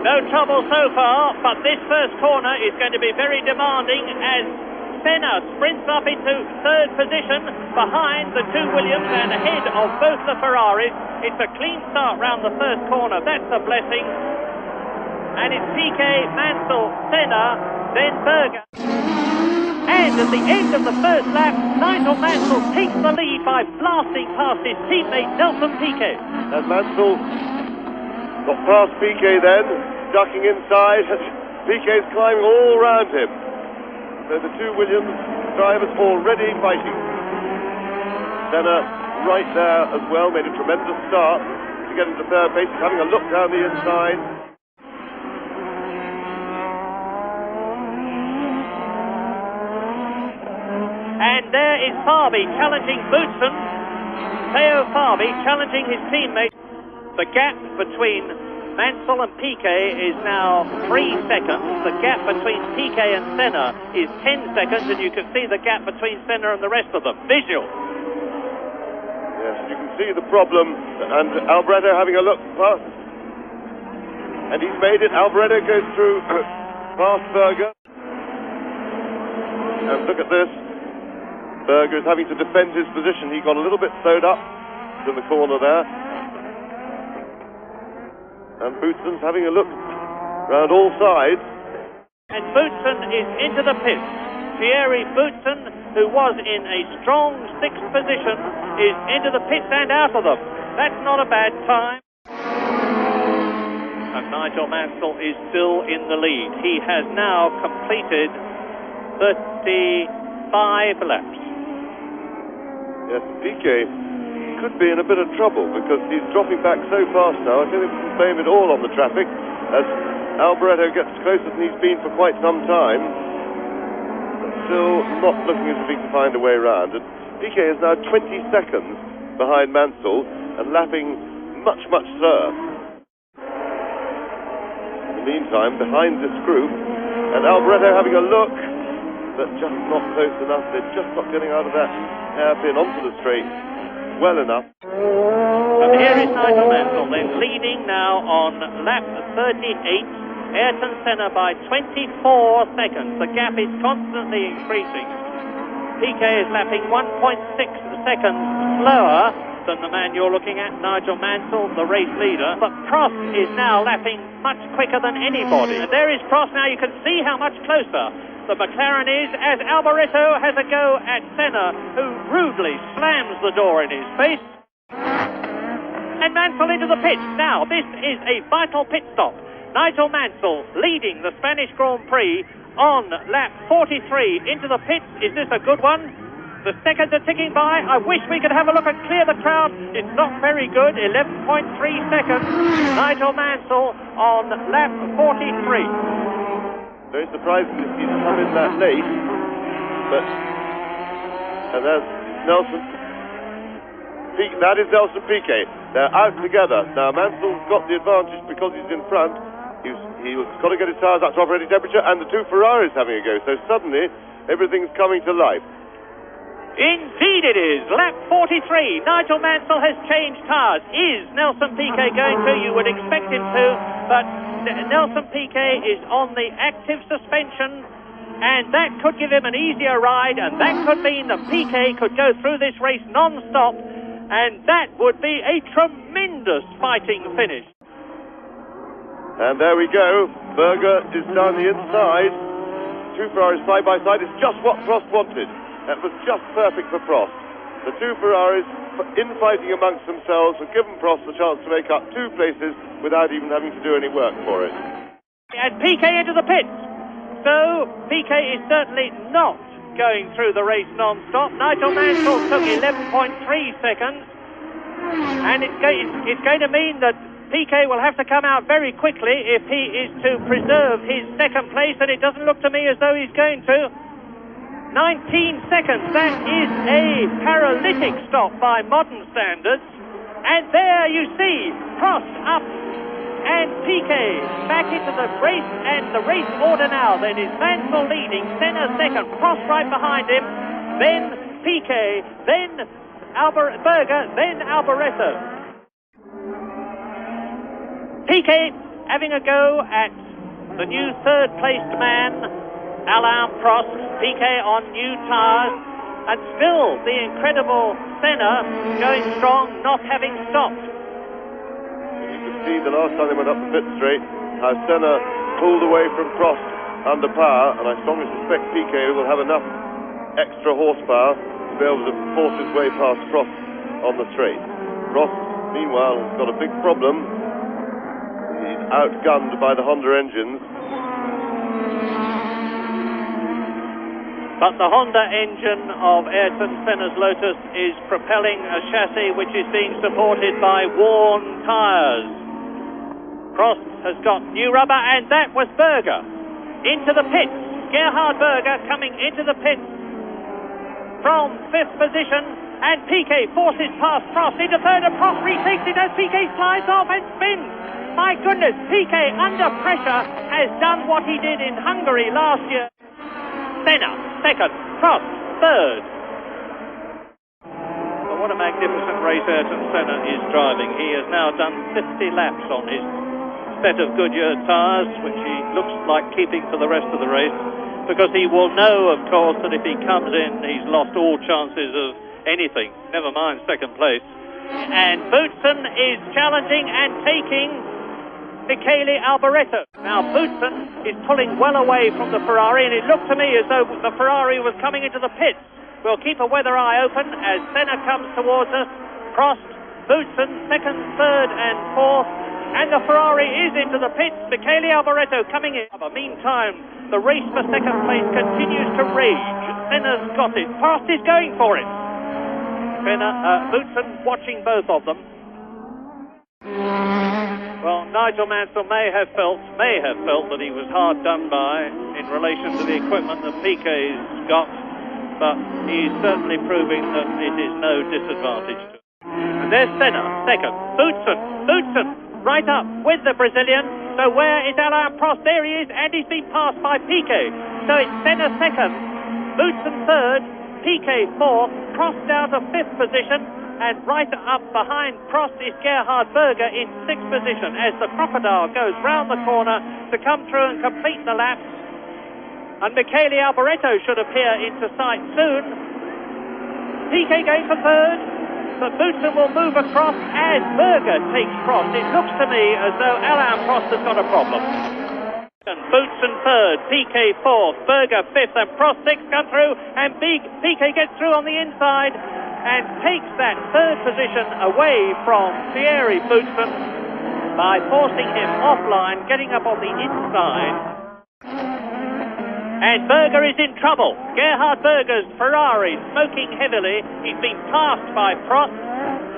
No trouble so far, but this first corner is going to be very demanding as Senna sprints up into third position behind the two Williams and ahead of both the Ferraris. It's a clean start round the first corner. That's a blessing. And it's Piquet, Mansell, Senna, then Berger. And at the end of the first lap, Nigel Mansell takes the lead by blasting past his teammate Nelson Piquet. And Mansell got past Piquet then, ducking inside. Piquet's climbing all round him. So the two Williams drivers already fighting. Senna right there as well, made a tremendous start to get into third place. He's having a look down the inside. And there is Farby challenging Boutsen. Theo Farby challenging his teammate. The gap between Mansell and Piquet is now 3 seconds. The gap between Piquet and Senna is 10 seconds, and you can see the gap between Senna and the rest of them. Visual. Yes, you can see the problem, and Alboreto having a look past. And he's made it. Alboreto goes through past Berger. And look at this. Berger is having to defend his position. He got a little bit slowed up in the corner there. And Boutsen's having a look round all sides. And Boutsen is into the pits. Thierry Boutsen, who was in a strong sixth position, is into the pits and out of them. That's not a bad time. And Nigel Mansell is still in the lead. He has now completed 35 laps. Yes, Piquet could be in a bit of trouble because he's dropping back so fast now. I don't think we can blame it all on the traffic as Alboreto gets closer than he's been for quite some time. But still not looking as if he can find a way around. And Piquet is now 20 seconds behind Mansell and lapping much, much slower. In the meantime, behind this group, and Alboreto having a look, but just not close enough. They're just not getting out of that hairpin onto the straight well enough. And here is Nigel Mansell then leading now on lap 38. Ayrton Senna by 24 seconds. The gap is constantly increasing. Piquet is lapping 1.6 seconds slower than the man you're looking at, Nigel Mansell, the race leader. But Prost is now lapping much quicker than anybody. And there is Prost now. You can see how much closer the McLaren is as Alboreto has a go at Senna, who rudely slams the door in his face. And Mansell into the pits. Now, this is a vital pit stop. Nigel Mansell leading the Spanish Grand Prix on lap 43 into the pits. Is this a good one? The seconds are ticking by. I wish we could have a look and clear the crowd. It's not very good. 11.3 seconds. Nigel Mansell on lap 43. Very surprising to see him come in that late, but and that's Nelson. That is Nelson Piquet. They're out together now. Mansell's got the advantage because he's in front. He's got to get his tyres up to operating temperature, and the two Ferraris having a go. So suddenly, everything's coming to life. Indeed it is. Lap 43. Nigel Mansell has changed tyres. Is Nelson Piquet going to? You would expect him to, but Nelson Piquet is on the active suspension, and that could give him an easier ride, and that could mean that Piquet could go through this race non-stop, and that would be a tremendous fighting finish. And there we go. Berger is down the inside. Two Ferraris side by side. It's just what Prost wanted. That was just perfect for Prost. The two Ferraris infighting amongst themselves have given Prost the chance to make up 2 places without even having to do any work for it. And Piquet into the pits. So Piquet is certainly not going through the race non-stop. Nigel Mansell took 11.3 seconds. And it's going to mean that Piquet will have to come out very quickly if he is to preserve his second place, and it doesn't look to me as though he's going to. 19 seconds, that is a paralytic stop by modern standards. And there you see Prost up and Piquet back into the race, and the race order now then is Mansell leading, Senna second, Prost right behind him, then Piquet, then Berger, then Alboreto. Piquet having a go at the new third-placed man, Alain Prost. Piquet on new tyres, and still the incredible Senna going strong, not having stopped. You could see the last time they went up the pit straight, how Senna pulled away from Prost under power, and I strongly suspect Piquet will have enough extra horsepower to be able to force his way past Prost on the straight. Prost, meanwhile, has got a big problem. He's outgunned by the Honda engines. But the Honda engine of Ayrton Senna's Lotus is propelling a chassis which is being supported by worn tyres. Prost has got new rubber, and that was Berger into the pits. Gerhard Berger coming into the pits from 5th position, and Piquet forces past Prost into 3rd, and Prost retakes it as Piquet slides off and spins. My goodness, Piquet under pressure has done what he did in Hungary last year. Senna, 2nd, Prost, 3rd. Well, what a magnificent race Ayrton Senna is driving. He has now done 50 laps on his set of Goodyear tyres, which he looks like keeping for the rest of the race, because he will know, of course, that if he comes in, he's lost all chances of anything, never mind 2nd place. And Boutsen is challenging and taking Michele Alboreto. Now Boutsen is pulling well away from the Ferrari, and it looked to me as though the Ferrari was coming into the pits. We'll keep a weather eye open as Senna comes towards us. Prost, Boutsen, 2nd, 3rd and 4th, and the Ferrari is into the pits. Michele Alboreto coming in. Meantime, the race for 2nd place continues to rage. Senna's got it. Prost is going for it. Boutsen watching both of them. Well, Nigel Mansell may have felt that he was hard done by in relation to the equipment that Piquet's got, but he's certainly proving that it is no disadvantage to him. And there's Senna, 2nd. Boutsen, right up with the Brazilian. So where is Alain Prost? There he is, and he's been passed by Piquet. So it's Senna 2nd, Boutsen 3rd, Piquet 4th, Prost down to 5th position. And right up behind Prost is Gerhard Berger in 6th position as the Crocodile goes round the corner to come through and complete the lap. And Michele Alboreto should appear into sight soon. Piquet going for 3rd. So Boutsen will move across as Berger takes Prost. It looks to me as though Alain Prost has got a problem. Boutsen 3rd, Piquet 4th, Berger 5th, and Prost 6th come through, and Piquet gets through on the inside and takes that 3rd position away from Thierry Boutsen by forcing him offline, getting up on the inside. And Berger is in trouble. Gerhard Berger's Ferrari smoking heavily. He's been passed by Prost.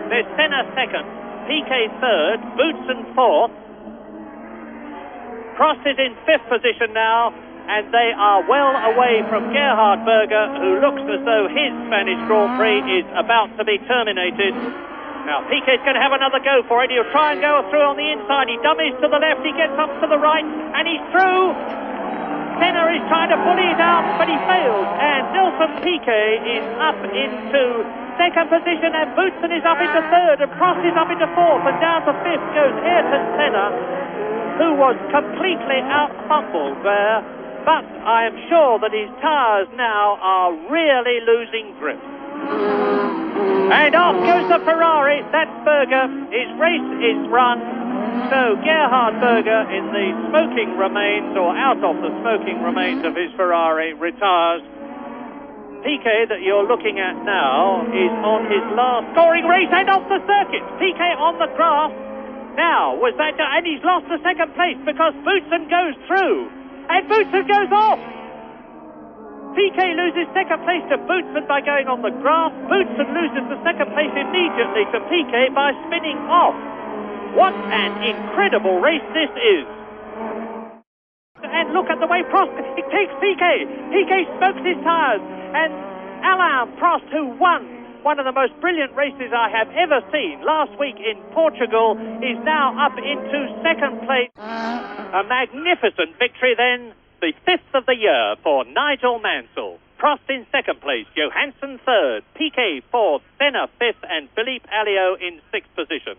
There's Senna 2nd, Piquet 3rd, Boutsen 4th. Prost is in 5th position now, and they are well away from Gerhard Berger, who looks as though his Spanish Grand Prix is about to be terminated. Now Piquet's going to have another go for it. He'll try and go through on the inside. He dummies to the left, he gets up to the right, and he's through. Senna is trying to bully it out, but he fails, and Nelson Piquet is up into 2nd position, and Boutsen is up into 3rd, and Prost is up into 4th, and down to 5th goes Ayrton Senna, who was completely out-fumbled there. But I am sure that his tyres now are really losing grip. And off goes the Ferrari. That's Berger. His race is run. So Gerhard Berger, in the smoking remains, or out of the smoking remains of his Ferrari, retires. Piquet, that you're looking at now, is on his last scoring race and off the circuit. Piquet on the grass. Now, and he's lost the 2nd place because Boutsen goes through. And Boutsen goes off. Piquet loses 2nd place to Boutsen by going on the grass. Boutsen loses the 2nd place immediately to Piquet by spinning off. What an incredible race this is. And look at the way Prost, it takes Piquet. Piquet smokes his tyres. And Alain Prost, who won one of the most brilliant races I have ever seen last week in Portugal, is now up into 2nd place. A magnificent victory then, the 5th of the year for Nigel Mansell. Prost in 2nd place, Johansson 3rd, Piquet 4th, Senna 5th, and Philippe Alliot in 6th position.